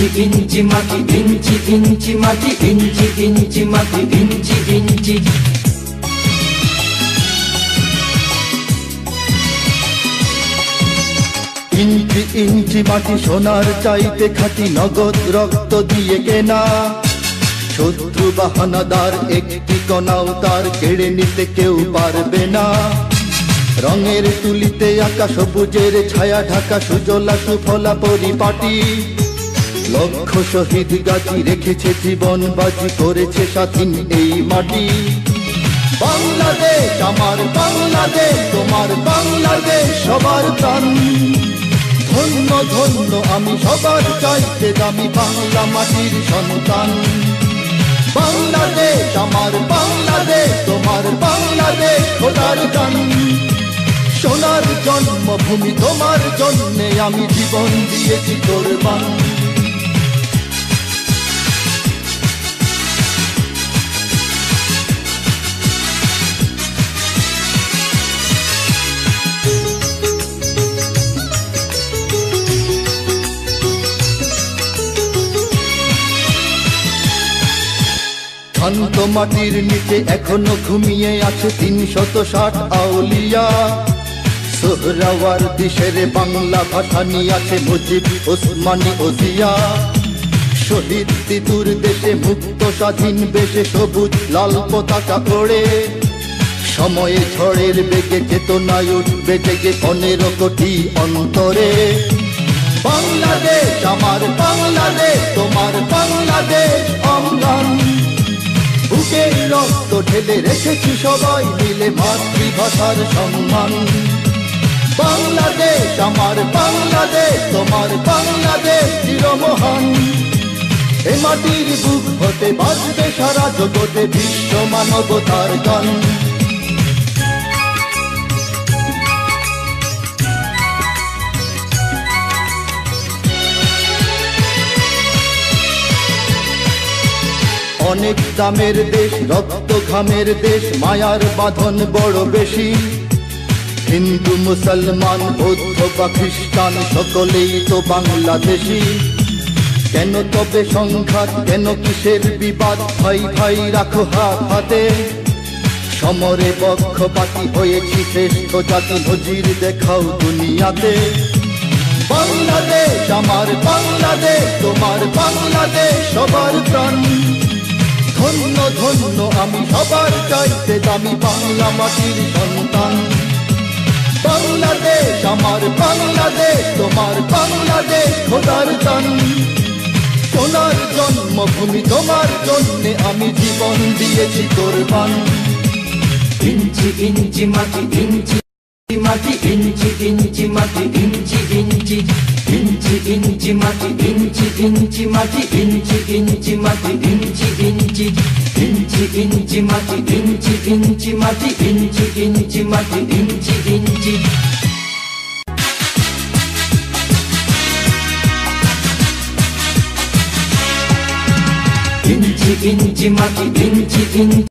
ইঞ্চি ইঞ্চি মাটি, ইঞ্চি ইঞ্চি মাটি, ইঞ্চি ইঞ্চি মাটি, ইঞ্চি ইঞ্চি। ইঞ্চি ইঞ্চি মাটি সোনার চাইতে খাঁটি, নগদ রক্ত দিয়ে কেনা। শত্রু বাহানাদার একটি কণাও তার কেড়ে নিতে কেউ পারবে না। রঙের তুলিতে আঁকা সবুজের ছায়া ঢাকা সুজলা সুফলা পরিপাটি। লক্ষ শহীদ গাজী রেখেছে জীবন বাজি, করেছে স্বাধীন এই মাটি। বাংলাদেশ আমার বাংলাদেশ, তোমার বাংলাদেশ সবার প্রাণ। ধন্য ধন্য আমি সবার চাইতে দামি বাংলা মাটির সন্তান। বাংলাদেশ আমার বাংলাদেশ, তোমার বাংলাদেশ খোদার গান। সোনার জন্মভূমি তোমার জন্যে আমি জীবন দিয়েছি কোরবান। শান্ত মাটির নিচে এখনো ঘুমিয়ে আছে ৩৬০ আউলিয়া। সোহরাওয়ার্দী শেরে বাংলা ভাষা নিয়ে আছে মুজিব, ওসমানী ও জিয়া। শহীদ তিতুর দেশে মুক্ত স্বাধীন বেশে সবুজ লাল পতাকা ওড়ে। সময়ে ঝড়ের বেগে চেতনায় উঠবে জেগে ১৫ কোটি অন্তরে। বাংলাদেশ আমার বাংলাদেশ, তোমার বাংলাদেশ অম্লান। বুকের রক্ত ঢেলে রেখেছি সবাই মিলে মাতৃভাষার সম্মান। বাংলাদেশ আমার বাংলাদেশ, তোমার বাংলাদেশ চিরমহান। এ মাটির বুক হতে বাজবে সারা জগতে বিশ্ব মানবতার গান। অনেক দামের দেশ, রক্ত ঘামের দেশ, মায়ার বাঁধন বড় বেশি। হিন্দু মুসলমান বৌদ্ধ বা খ্রিস্টান সকলেই তো বাংলাদেশি। কেন তবে সংঘাত, কেন কিসের বিবাদ? ভাই ভাই রাখো হাত হাতে। সমরে পক্ষপাতী হয়েছি শ্রেষ্ঠ জাতি, নজির দেখাও দুনিয়াতে। বাংলাদেশ আমার বাংলাদেশ, তোমার বাংলাদেশ সবার প্রাণ। ধন্য ধন্য আমি সবার চাইতে দামি বাংলা মাটির সন্তান। বাংলাদেশ আমার বাংলাদেশ, তোমার বাংলাদেশ খোদার দান। সোনার জন্মভূমি তোমার জন্যে আমি জীবন দিয়েছি কোরবান। ইঞ্চি ইঞ্চি মাটি, ইঞ্চি মাটি, ইঞ্চি ইঞ্চি মাটি, ইঞ্চি ইঞ্চি। ইঞ্চি ইঞ্চি মাটি, ইঞ্চি ইঞ্চি মাটি, ইঞ্চি ইঞ্চি মাটি, ইঞ্চি ইঞ্চি। ইঞ্চি ইঞ্চি মাটি, ইঞ্চি ইঞ্চি মাটি, ইঞ্চি ইঞ্চি মাটি, ইঞ্চি ইঞ্চি। ইঞ্চি ইঞ্চি মাটি, ইঞ্চি ইঞ্চি।